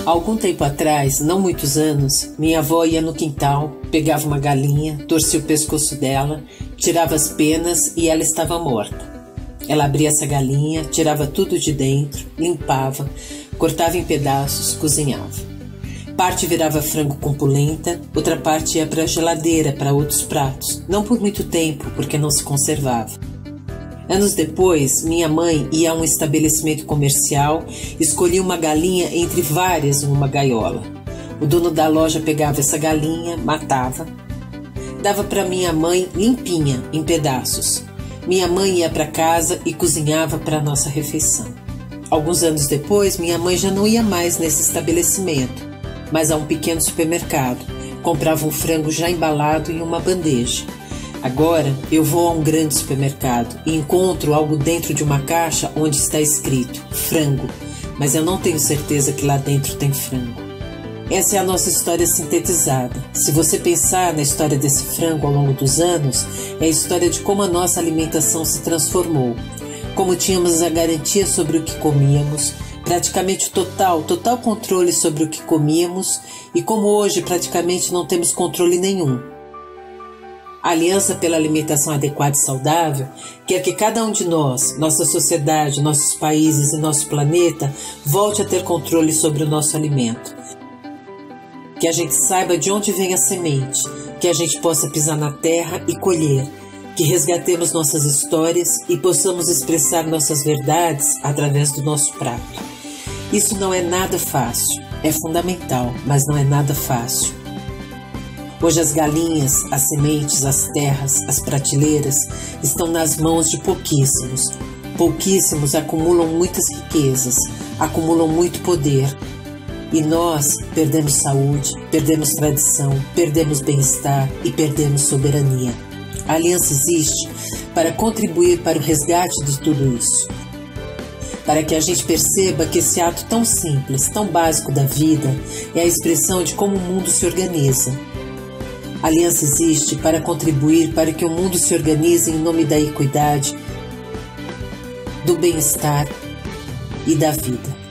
Algum tempo atrás, não muitos anos, minha avó ia no quintal, pegava uma galinha, torcia o pescoço dela, tirava as penas e ela estava morta. Ela abria essa galinha, tirava tudo de dentro, limpava, cortava em pedaços, cozinhava. Parte virava frango com polenta, outra parte ia para a geladeira, para outros pratos, não por muito tempo, porque não se conservava. Anos depois, minha mãe ia a um estabelecimento comercial, escolhia uma galinha entre várias numa gaiola. O dono da loja pegava essa galinha, matava, dava para minha mãe limpinha, em pedaços. Minha mãe ia para casa e cozinhava para a nossa refeição. Alguns anos depois, minha mãe já não ia mais nesse estabelecimento, mas a um pequeno supermercado. Comprava um frango já embalado em uma bandeja. Agora eu vou a um grande supermercado e encontro algo dentro de uma caixa onde está escrito frango, mas eu não tenho certeza que lá dentro tem frango. Essa é a nossa história sintetizada. Se você pensar na história desse frango ao longo dos anos, é a história de como a nossa alimentação se transformou, como tínhamos a garantia sobre o que comíamos, praticamente total controle sobre o que comíamos e como hoje praticamente não temos controle nenhum. A Aliança pela Alimentação Adequada e Saudável quer que cada um de nós, nossa sociedade, nossos países e nosso planeta volte a ter controle sobre o nosso alimento. Que a gente saiba de onde vem a semente, que a gente possa pisar na terra e colher, que resgatemos nossas histórias e possamos expressar nossas verdades através do nosso prato. Isso não é nada fácil, é fundamental, mas não é nada fácil. Hoje as galinhas, as sementes, as terras, as prateleiras estão nas mãos de pouquíssimos. Pouquíssimos acumulam muitas riquezas, acumulam muito poder. E nós perdemos saúde, perdemos tradição, perdemos bem-estar e perdemos soberania. A Aliança existe para contribuir para o resgate de tudo isso. Para que a gente perceba que esse ato tão simples, tão básico da vida é a expressão de como o mundo se organiza. A Aliança existe para contribuir para que o mundo se organize em nome da equidade, do bem-estar e da vida.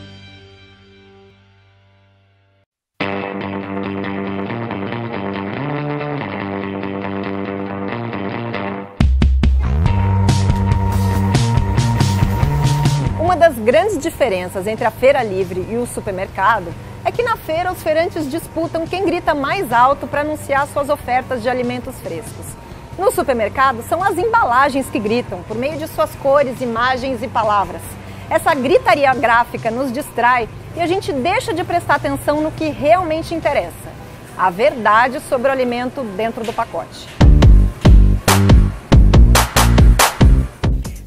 Uma das grandes diferenças entre a feira livre e o supermercado é que na feira os feirantes disputam quem grita mais alto para anunciar suas ofertas de alimentos frescos. No supermercado são as embalagens que gritam por meio de suas cores, imagens e palavras. Essa gritaria gráfica nos distrai e a gente deixa de prestar atenção no que realmente interessa: a verdade sobre o alimento dentro do pacote.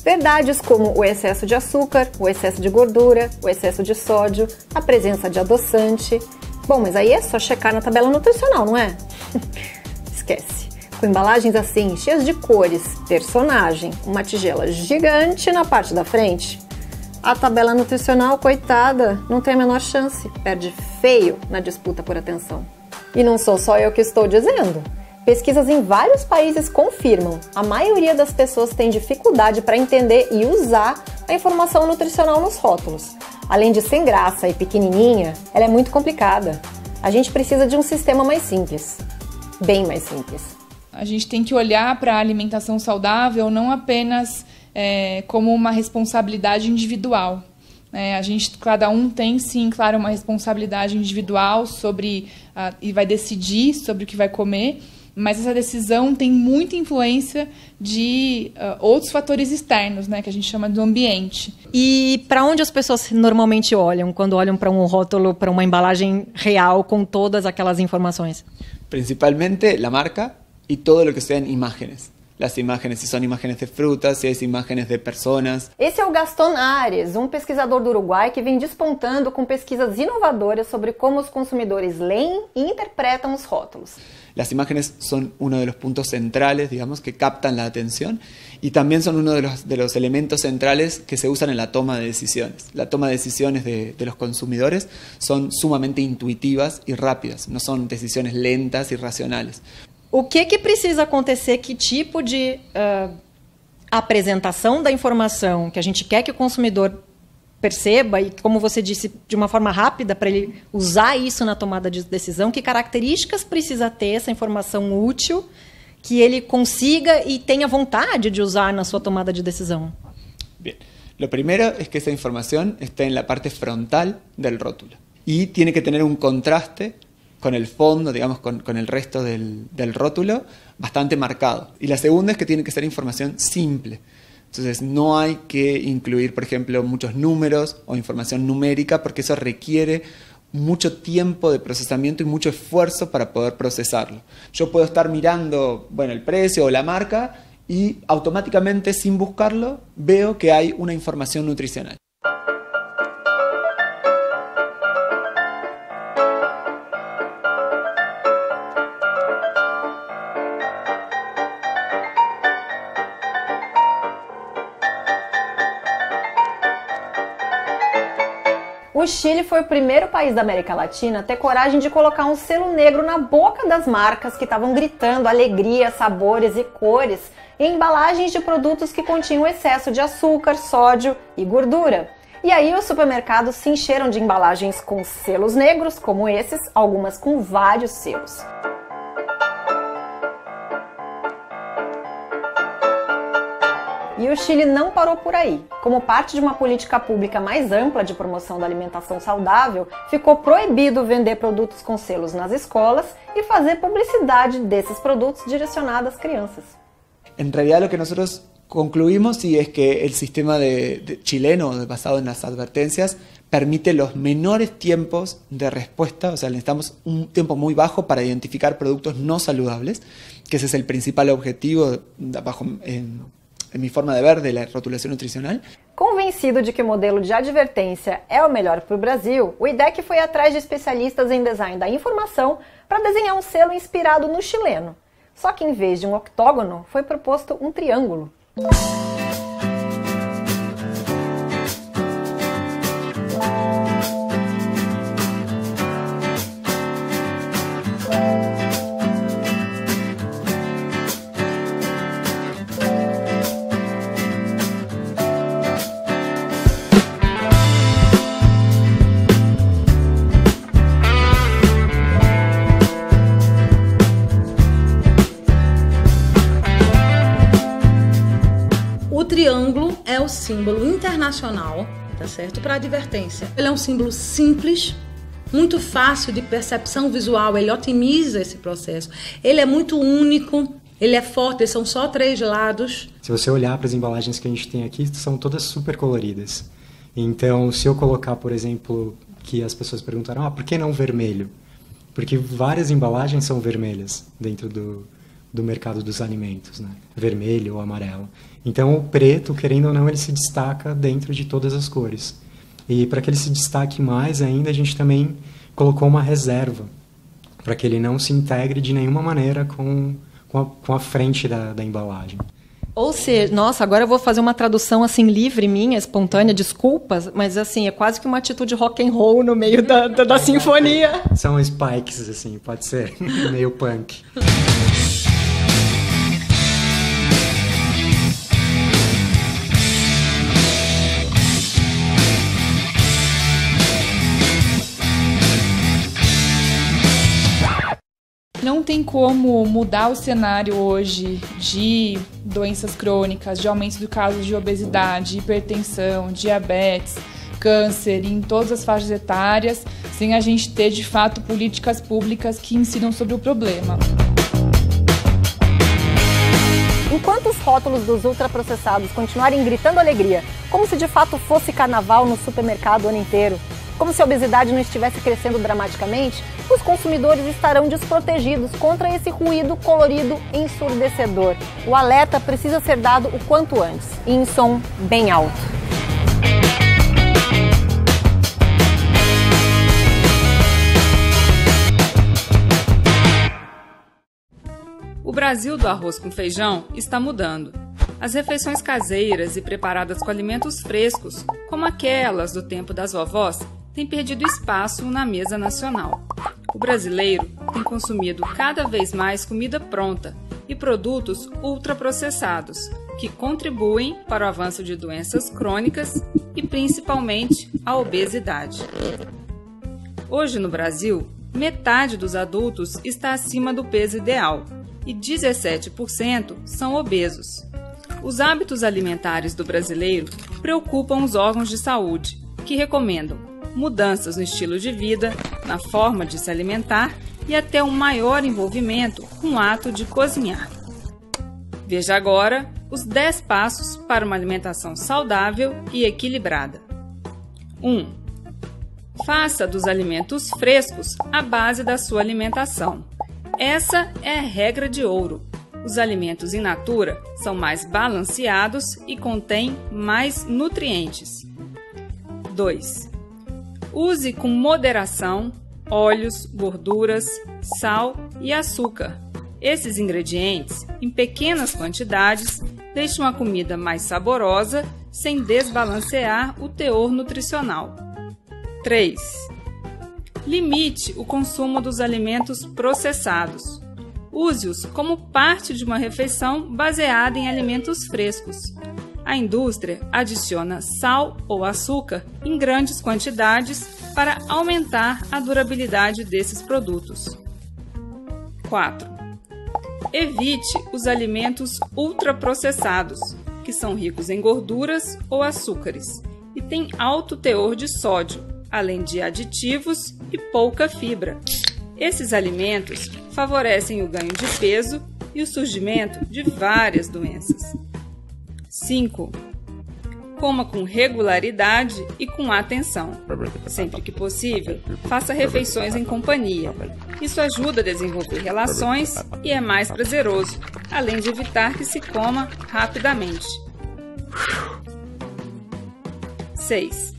Verdades como o excesso de açúcar, o excesso de gordura, o excesso de sódio, a presença de adoçante. Bom, mas aí é só checar na tabela nutricional, não é? Esquece. Com embalagens assim, cheias de cores, personagem, uma tigela gigante na parte da frente, a tabela nutricional, coitada, não tem a menor chance, perde feio na disputa por atenção. E não sou só eu que estou dizendo. Pesquisas em vários países confirmam: a maioria das pessoas tem dificuldade para entender e usar a informação nutricional nos rótulos. Além de sem graça e pequenininha, ela é muito complicada. A gente precisa de um sistema mais simples, bem mais simples. A gente tem que olhar para a alimentação saudável não apenas como uma responsabilidade individual. Cada um tem, sim, claro, uma responsabilidade individual e vai decidir sobre o que vai comer, mas essa decisão tem muita influência de outros fatores externos, que a gente chama do ambiente. E para onde as pessoas normalmente olham quando olham para um rótulo, para uma embalagem real com todas aquelas informações? Principalmente a marca e todo o que sejam imagens. las imágenes, si son imágenes de frutas, si es imágenes de personas. Esse é o Gaston Ares, pesquisador do Uruguai que vem despontando com pesquisas inovadoras sobre como os consumidores leem e interpretam os rótulos. Las imágenes son uno de los puntos centrales, digamos, que captan la atención y también son uno de los elementos centrales que se usan en la toma de decisiones. La toma de decisiones de los consumidores son sumamente intuitivas y rápidas, no son decisiones lentas y racionales. O que precisa acontecer, que tipo de apresentação da informação que a gente quer que o consumidor perceba e, como você disse, de uma forma rápida para ele usar isso na tomada de decisão, que características precisa ter essa informação útil que ele consiga e tenha vontade de usar na sua tomada de decisão? Bien, lo primero es que esa información esté en la parte frontal del rótulo y tiene que tener un contraste con el fondo, digamos, con el resto del rótulo, bastante marcado. Y la segunda es que tiene que ser información simple. Entonces no hay que incluir, por ejemplo, muchos números o información numérica porque eso requiere mucho tiempo de procesamiento y mucho esfuerzo para poder procesarlo. Yo puedo estar mirando, bueno, el precio o la marca y automáticamente, sin buscarlo, veo que hay una información nutricional. O Chile foi o primeiro país da América Latina a ter coragem de colocar um selo negro na boca das marcas que estavam gritando alegria, sabores e cores em embalagens de produtos que continham excesso de açúcar, sódio e gordura. E aí os supermercados se encheram de embalagens com selos negros, como esses, algumas com vários selos. E o Chile não parou por aí. Como parte de uma política pública mais ampla de promoção da alimentação saudável, ficou proibido vender produtos com selos nas escolas e fazer publicidade desses produtos direcionada às crianças. En realidad lo que nosotros concluimos sí es que el sistema chileno basado en las advertencias permite los menores tiempos de respuesta, o sea, necesitamos un tiempo muy bajo para identificar productos no saludables, que ese es el principal objetivo en mi forma de ver de la rotulación nutricional. Convencido de que o modelo de advertência é o melhor para o Brasil, o IDEC foi atrás de especialistas em design da informação para desenhar um selo inspirado no chileno. Só que em vez de um octógono, foi proposto um triângulo. O triângulo é o símbolo internacional, tá certo? Para advertência. Ele é um símbolo simples, muito fácil de percepção visual, ele otimiza esse processo. Ele é muito único, ele é forte, são só 3 lados. Se você olhar para as embalagens que a gente tem aqui, são todas super coloridas. Então, se eu colocar, por exemplo, que as pessoas perguntaram, por que não vermelho? Porque várias embalagens são vermelhas dentro do mercado dos alimentos, né? Vermelho ou amarelo. Então o preto, querendo ou não, ele se destaca dentro de todas as cores. E para que ele se destaque mais ainda, a gente também colocou uma reserva, para que ele não se integre de nenhuma maneira com a frente da embalagem. Ou seja, nossa, agora eu vou fazer uma tradução assim livre minha, espontânea, desculpas, mas assim, é quase que uma atitude rock and roll no meio da sinfonia. São spikes, assim, pode ser, meio punk. Não tem como mudar o cenário hoje de doenças crônicas, de aumento do caso de obesidade, hipertensão, diabetes, câncer em todas as faixas etárias, sem a gente ter de fato políticas públicas que incidam sobre o problema. Enquanto os rótulos dos ultraprocessados continuarem gritando alegria, como se de fato fosse carnaval no supermercado o ano inteiro, Como se a obesidade não estivesse crescendo dramaticamente, os consumidores estarão desprotegidos contra esse ruído colorido ensurdecedor. O alerta precisa ser dado o quanto antes e em som bem alto. O Brasil do arroz com feijão está mudando. As refeições caseiras e preparadas com alimentos frescos, como aquelas do tempo das vovós, têm perdido espaço na mesa nacional. O brasileiro tem consumido cada vez mais comida pronta e produtos ultraprocessados, que contribuem para o avanço de doenças crônicas e principalmente a obesidade. Hoje no Brasil, metade dos adultos está acima do peso ideal e 17% são obesos. Os hábitos alimentares do brasileiro preocupam os órgãos de saúde, que recomendam mudanças no estilo de vida, na forma de se alimentar e até um maior envolvimento com o ato de cozinhar. Veja agora os 10 passos para uma alimentação saudável e equilibrada. 1. Faça dos alimentos frescos a base da sua alimentação. Essa é a regra de ouro. Os alimentos in natura são mais balanceados e contêm mais nutrientes. 2. Use com moderação óleos, gorduras, sal e açúcar. Esses ingredientes, em pequenas quantidades, deixam a comida mais saborosa sem desbalancear o teor nutricional. 3. Limite o consumo dos alimentos processados. Use-os como parte de uma refeição baseada em alimentos frescos. A indústria adiciona sal ou açúcar em grandes quantidades para aumentar a durabilidade desses produtos. 4. Evite os alimentos ultraprocessados, que são ricos em gorduras ou açúcares e têm alto teor de sódio, além de aditivos e pouca fibra. Esses alimentos favorecem o ganho de peso e o surgimento de várias doenças. 5. Coma com regularidade e com atenção. Sempre que possível, faça refeições em companhia. Isso ajuda a desenvolver relações e é mais prazeroso, além de evitar que se coma rapidamente. 6.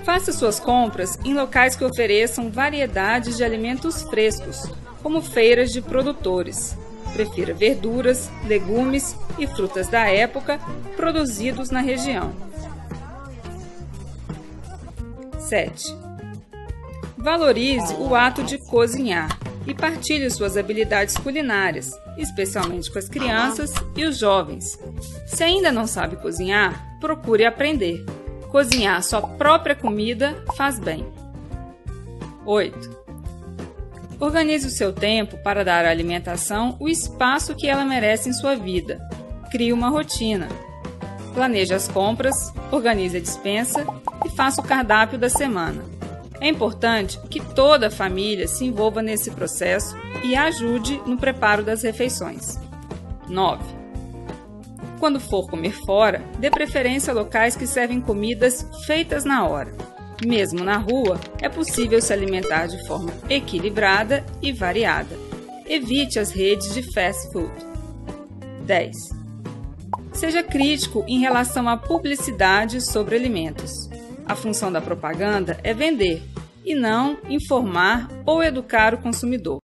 Faça suas compras em locais que ofereçam variedades de alimentos frescos, como feiras de produtores. Prefira verduras, legumes e frutas da época produzidos na região. 7. Valorize o ato de cozinhar e partilhe suas habilidades culinárias, especialmente com as crianças e os jovens. Se ainda não sabe cozinhar, procure aprender. Cozinhar sua própria comida faz bem. 8. Organize o seu tempo para dar à alimentação o espaço que ela merece em sua vida. Crie uma rotina. Planeje as compras, organize a despensa e faça o cardápio da semana. É importante que toda a família se envolva nesse processo e ajude no preparo das refeições. 9. Quando for comer fora, dê preferência a locais que servem comidas feitas na hora. Mesmo na rua, é possível se alimentar de forma equilibrada e variada. Evite as redes de fast food. 10. Seja crítico em relação à publicidade sobre alimentos. A função da propaganda é vender, e não informar ou educar o consumidor.